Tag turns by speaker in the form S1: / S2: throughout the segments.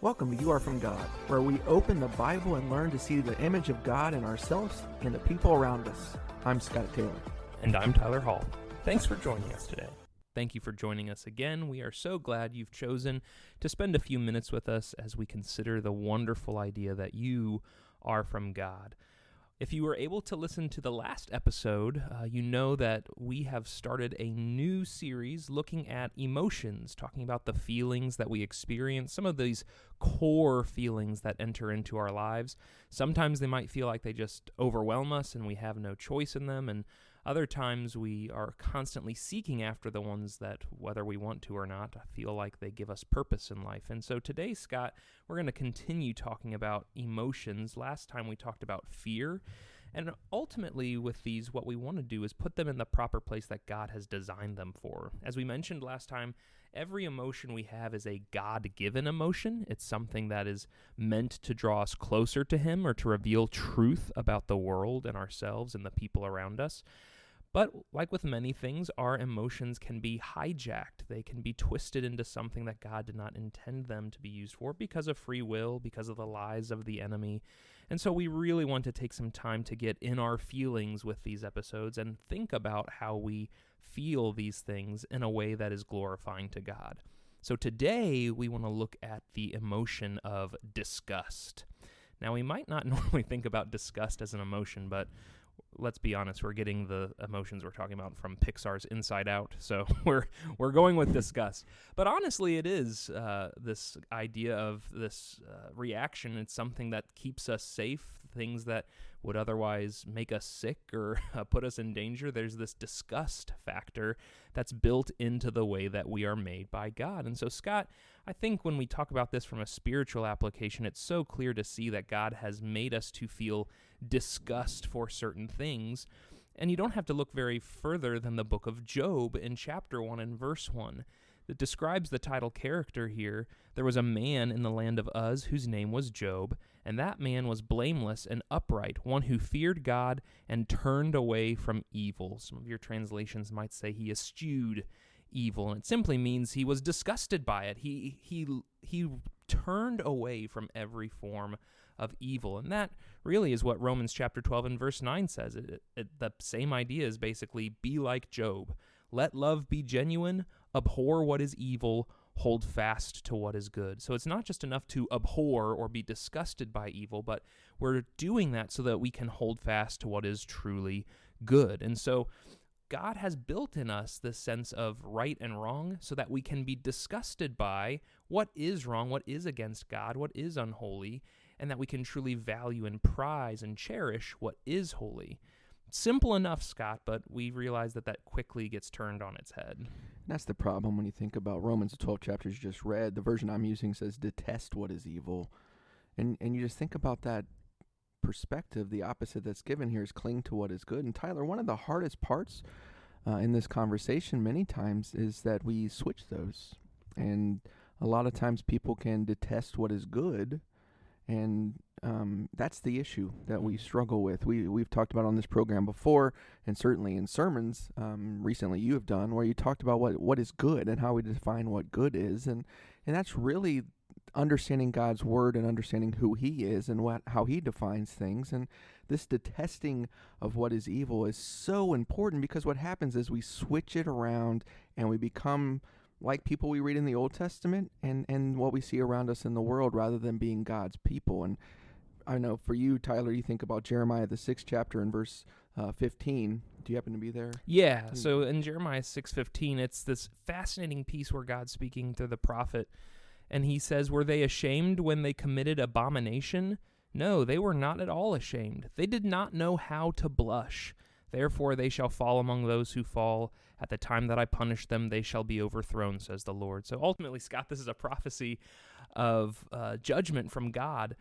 S1: Welcome to You Are From God, where we open the Bible and learn to see the image of God in ourselves and the people around us. I'm Scott Taylor.
S2: And I'm Tyler Hall. Thanks for joining us today. Thank you for joining us again. We are so glad you've chosen to spend a few minutes with us as we consider the wonderful idea that you are from God. If you were able to listen to the last episode, you know that we have started a new series looking at emotions, talking about the feelings that we experience, some of these core feelings that enter into our lives. Sometimes they might feel like they just overwhelm us and we have no choice in them, and other times we are constantly seeking after the ones that, whether we want to or not, feel like they give us purpose in life. And so today, Scott, we're going to continue talking about emotions. Last time we talked about fear. And ultimately with these, what we want to do is put them in the proper place that God has designed them for. As we mentioned last time, every emotion we have is a God-given emotion. It's something that is meant to draw us closer to Him or to reveal truth about the world and ourselves and the people around us. But like with many things, our emotions can be hijacked. They can be twisted into something that God did not intend them to be used for because of free will, because of the lies of the enemy. And so we really want to take some time to get in our feelings with these episodes and think about how we feel these things in a way that is glorifying to God. So today we want to look at the emotion of disgust. Now, we might not normally think about disgust as an emotion, but let's be honest, we're getting the emotions we're talking about from Pixar's Inside Out, so we're going with disgust. But honestly, it is this idea of this reaction. It's something that keeps us safe, things that would otherwise make us sick or put us in danger. There's this disgust factor that's built into the way that we are made by God. And so, Scott, I think when we talk about this from a spiritual application, it's so clear to see that God has made us to feel disgust for certain things. And you don't have to look very further than the book of Job in chapter 1 and verse 1. That describes the title character here. There was a man in the land of Uz whose name was Job, and that man was blameless and upright, one who feared God and turned away from evil. Some of your translations might say he eschewed evil, and it simply means he was disgusted by it. He turned away from every form of evil, and that really is what Romans chapter 12 and verse 9 says. The same idea is basically be like Job. Let love be genuine, abhor what is evil, hold fast to what is good. So it's not just enough to abhor or be disgusted by evil, but we're doing that so that we can hold fast to what is truly good. And so God has built in us this sense of right and wrong so that we can be disgusted by what is wrong, what is against God, what is unholy, and that we can truly value and prize and cherish what is holy. Simple enough, Scott, but we realize that quickly gets turned on its head.
S1: And that's the problem when you think about Romans, the 12 chapters you just read. The version I'm using says, detest what is evil. And you just think about that perspective. The opposite that's given here is cling to what is good. And Tyler, one of the hardest parts in this conversation many times is that we switch those. And a lot of times people can detest what is good, and that's the issue that we struggle with. We've talked about on this program before, and certainly in sermons recently you have done, where you talked about what is good and how we define what good is. And that's really understanding God's word and understanding who He is and how He defines things. And this detesting of what is evil is so important, because what happens is we switch it around and we become like people we read in the Old Testament and what we see around us in the world, rather than being God's people. And I know for you, Tyler, you think about Jeremiah, the 6th chapter and verse 15. Do you happen to be there?
S2: Yeah, so in Jeremiah 6:15, it's this fascinating piece where God's speaking through the prophet, and he says, "Were they ashamed when they committed abomination? No, they were not at all ashamed. They did not know how to blush. Therefore they shall fall among those who fall. At the time that I punish them, they shall be overthrown, says the Lord." So ultimately, Scott, this is a prophecy of judgment from God.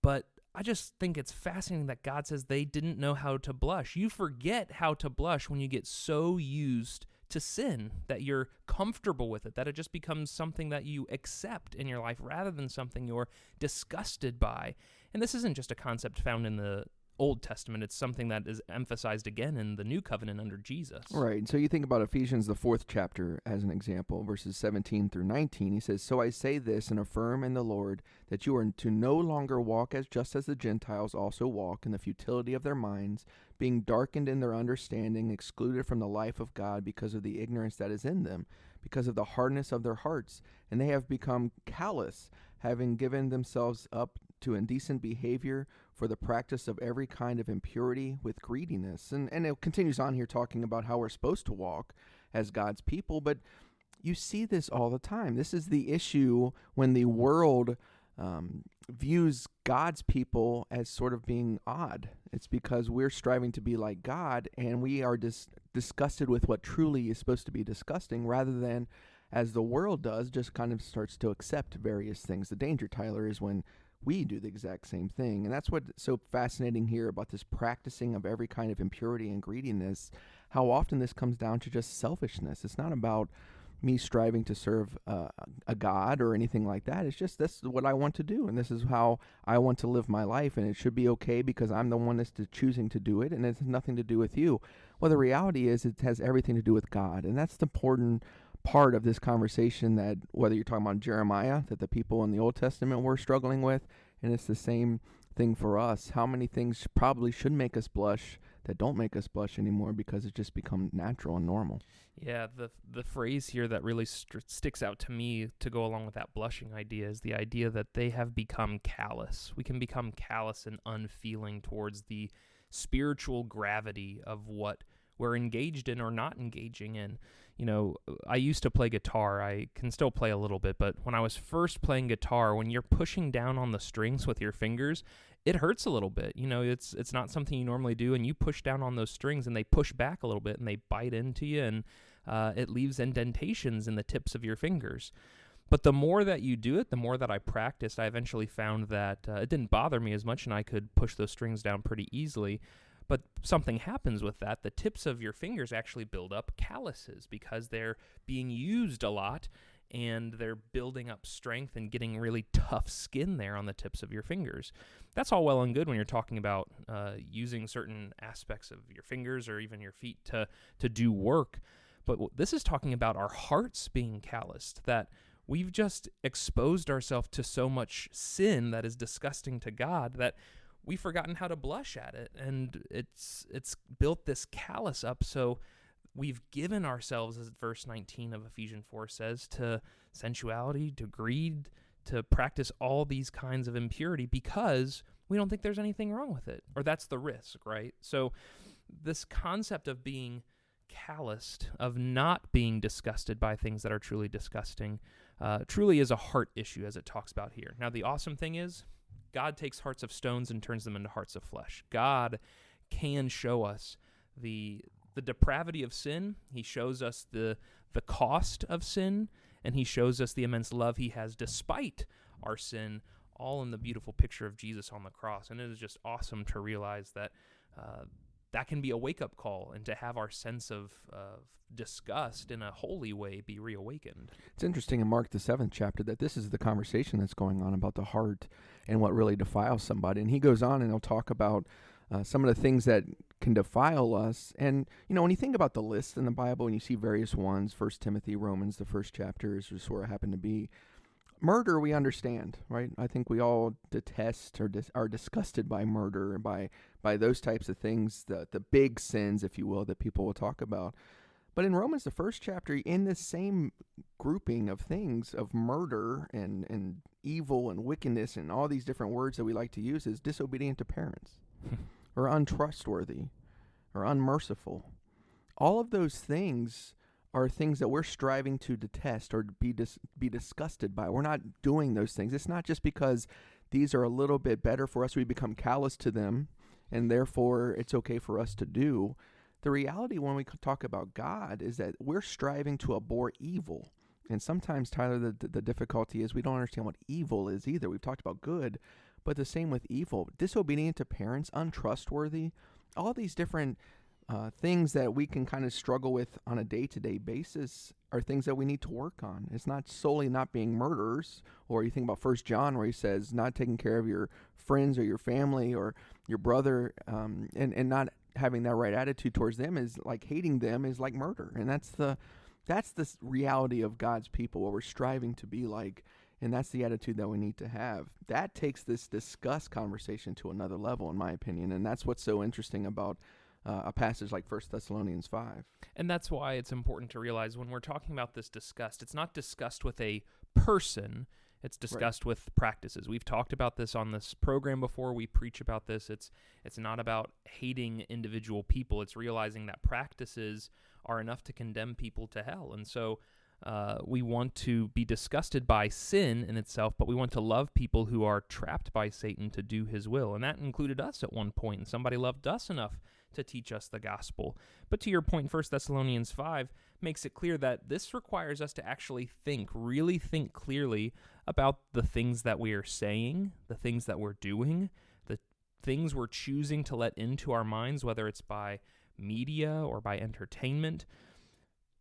S2: But I just think it's fascinating that God says they didn't know how to blush. You forget how to blush when you get so used to sin that you're comfortable with it, that it just becomes something that you accept in your life rather than something you're disgusted by. And this isn't just a concept found in the Old Testament. It's something that is emphasized again in the New Covenant under Jesus.
S1: Right. So you think about Ephesians, the 4th chapter, as an example, verses 17 through 19. He says, "So I say this and affirm in the Lord that you are to no longer walk as just as the Gentiles also walk in the futility of their minds, being darkened in their understanding, excluded from the life of God because of the ignorance that is in them, because of the hardness of their hearts. And they have become callous, having given themselves up to indecent behavior, for the practice of every kind of impurity with greediness." And it continues on here talking about how we're supposed to walk as God's people, but you see this all the time. This is the issue when the world views God's people as sort of being odd. It's because we're striving to be like God, and we are disgusted with what truly is supposed to be disgusting, rather than, as the world does, just kind of starts to accept various things. The danger, Tyler, is when we do the exact same thing. And that's what's so fascinating here about this practicing of every kind of impurity and greediness, how often this comes down to just selfishness. It's not about me striving to serve a God or anything like that. It's just, this is what I want to do, and this is how I want to live my life, and it should be okay because I'm the one that's choosing to do it, and it has nothing to do with you. Well, the reality is it has everything to do with God, and that's the important part of this conversation, that whether you're talking about Jeremiah, that the people in the Old Testament were struggling with, and it's the same thing for us. How many things probably should make us blush that don't make us blush anymore because it's just become natural and normal.
S2: Yeah, the phrase here that really sticks out to me to go along with that blushing idea is the idea that they have become callous. We can become callous and unfeeling towards the spiritual gravity of what we're engaged in or not engaging in. You know, I used to play guitar. I can still play a little bit, but when I was first playing guitar, when you're pushing down on the strings with your fingers, it hurts a little bit. You know, it's not something you normally do, and you push down on those strings and they push back a little bit and they bite into you, and it leaves indentations in the tips of your fingers. But the more that you do it, the more that I practiced, I eventually found that it didn't bother me as much, and I could push those strings down pretty easily. But something happens with that. The tips of your fingers actually build up calluses because they're being used a lot, and they're building up strength and getting really tough skin there on the tips of your fingers. That's all well and good when you're talking about using certain aspects of your fingers or even your feet to do work. But this is talking about our hearts being calloused, that we've just exposed ourselves to so much sin that is disgusting to God that we've forgotten how to blush at it, and it's built this callus up. So we've given ourselves, as verse 19 of Ephesians 4 says, to sensuality, to greed, to practice all these kinds of impurity because we don't think there's anything wrong with it, or that's the risk, right? So this concept of being calloused, of not being disgusted by things that are truly disgusting, truly is a heart issue, as it talks about here. Now, the awesome thing is, God takes hearts of stones and turns them into hearts of flesh. God can show us the depravity of sin. He shows us the cost of sin, and he shows us the immense love he has despite our sin, all in the beautiful picture of Jesus on the cross. And it is just awesome to realize that that can be a wake-up call, and to have our sense of disgust in a holy way be reawakened.
S1: It's interesting in Mark, the 7th chapter, that this is the conversation that's going on about the heart and what really defiles somebody. And he goes on and he'll talk about some of the things that can defile us. And, you know, when you think about the list in the Bible and you see various ones, 1 Timothy, Romans, the first chapter is just where it happened to be. Murder, we understand, right? I think we all detest or are disgusted by murder and by those types of things, the big sins, if you will, that people will talk about. But in Romans, the first chapter, in this same grouping of things, of murder and evil and wickedness and all these different words that we like to use, is disobedient to parents or untrustworthy or unmerciful. All of those things are things that we're striving to detest or be disgusted by. We're not doing those things. It's not just because these are a little bit better for us, we become callous to them, and therefore it's okay for us to do. The reality when we talk about God is that we're striving to abhor evil. And sometimes, Tyler, the difficulty is we don't understand what evil is either. We've talked about good, but the same with evil. Disobedient to parents, untrustworthy, all these different things that we can kind of struggle with on a day-to-day basis are things that we need to work on. It's not solely not being murderers, or you think about 1 John where he says not taking care of your friends or your family or your brother, and not having that right attitude towards them is like hating them is like murder. And that's the reality of God's people, what we're striving to be like. And that's the attitude that we need to have. That takes this disgust conversation to another level, in my opinion. And that's what's so interesting about a passage like 1 Thessalonians 5.
S2: And that's why it's important to realize when we're talking about this disgust, it's not disgust with a person, it's disgust with practices. We've talked about this on this program before. We preach about this. It's not about hating individual people. It's realizing that practices are enough to condemn people to hell. And so we want to be disgusted by sin in itself, but we want to love people who are trapped by Satan to do his will. And that included us at one point, and somebody loved us enough to teach us the gospel. But to your point, 1 Thessalonians 5 makes it clear that this requires us to actually really think clearly about the things that we are saying, the things that we're doing, the things we're choosing to let into our minds, whether it's by media or by entertainment.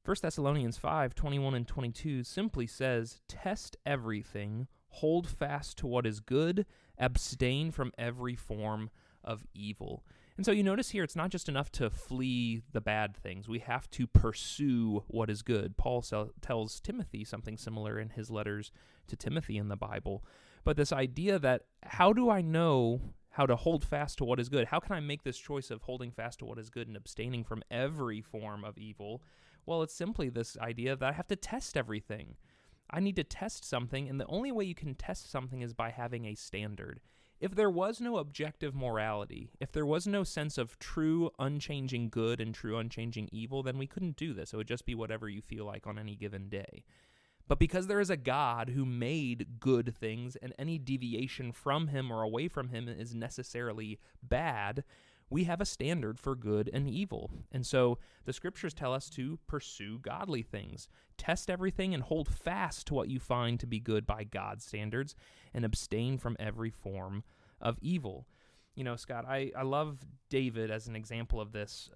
S2: 1 Thessalonians 5, 21 and 22 simply says, "Test everything, hold fast to what is good, abstain from every form of evil." And so you notice here, it's not just enough to flee the bad things. We have to pursue what is good. Paul tells Timothy something similar in his letters to Timothy in the Bible. But this idea that how do I know how to hold fast to what is good? How can I make this choice of holding fast to what is good and abstaining from every form of evil? Well, it's simply this idea that I have to test everything. I need to test something, and the only way you can test something is by having a standard. If there was no objective morality, if there was no sense of true unchanging good and true unchanging evil, then we couldn't do this. It would just be whatever you feel like on any given day. But because there is a God who made good things, and any deviation from him or away from him is necessarily bad, we have a standard for good and evil. And so the scriptures tell us to pursue godly things, test everything, and hold fast to what you find to be good by God's standards, and abstain from every form of evil. You know, Scott, I love David as an example of this.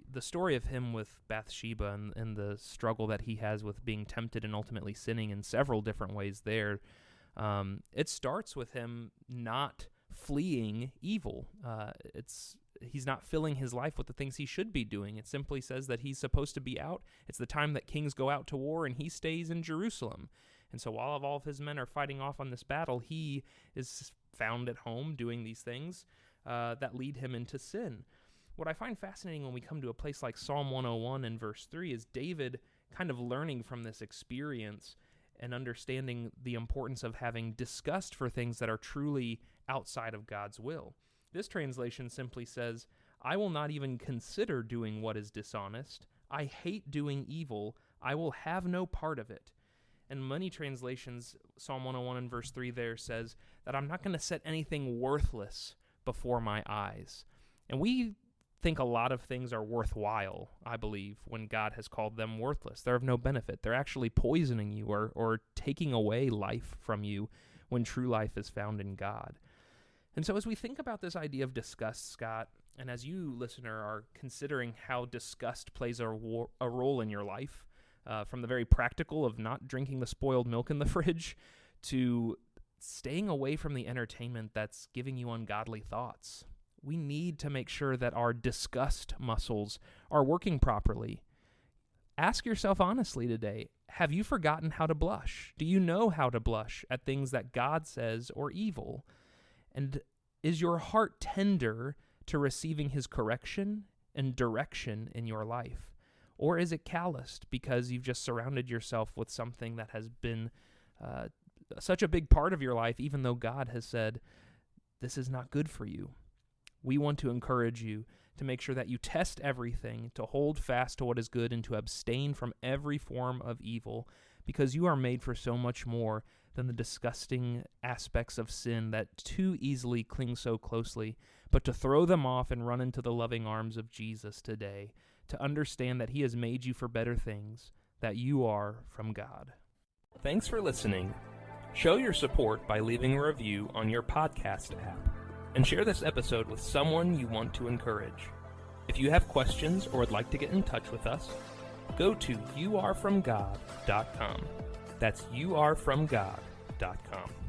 S2: The story of him with Bathsheba and the struggle that he has with being tempted and ultimately sinning in several different ways there. It starts with him not fleeing evil. He's not filling his life with the things he should be doing. It simply says that he's supposed to be out. It's the time that kings go out to war, and he stays in Jerusalem. And so while all of his men are fighting off on this battle, he is found at home doing these things that lead him into sin. What I find fascinating when we come to a place like Psalm 101 and verse 3 is David kind of learning from this experience and understanding the importance of having disgust for things that are truly outside of God's will. This translation simply says, "I will not even consider doing what is dishonest. I hate doing evil. I will have no part of it." And many translations, Psalm 101 and verse 3 there says that I'm not going to set anything worthless before my eyes. And we think a lot of things are worthwhile, I believe, when God has called them worthless. They're of no benefit. They're actually poisoning you or taking away life from you when true life is found in God. And so as we think about this idea of disgust, Scott, and as you, listener, are considering how disgust plays a role in your life, from the very practical of not drinking the spoiled milk in the fridge to staying away from the entertainment that's giving you ungodly thoughts, we need to make sure that our disgust muscles are working properly. Ask yourself honestly today, have you forgotten how to blush? Do you know how to blush at things that God says are evil? And is your heart tender to receiving his correction and direction in your life? Or is it calloused because you've just surrounded yourself with something that has been such a big part of your life, even though God has said, this is not good for you? We want to encourage you to make sure that you test everything, to hold fast to what is good, and to abstain from every form of evil, because you are made for so much more than the disgusting aspects of sin that too easily cling so closely, but to throw them off and run into the loving arms of Jesus today, to understand that he has made you for better things, that you are from God. Thanks for listening. Show your support by leaving a review on your podcast app, and share this episode with someone you want to encourage. If you have questions or would like to get in touch with us, go to youarefromgod.com. That's youarefromgod.com.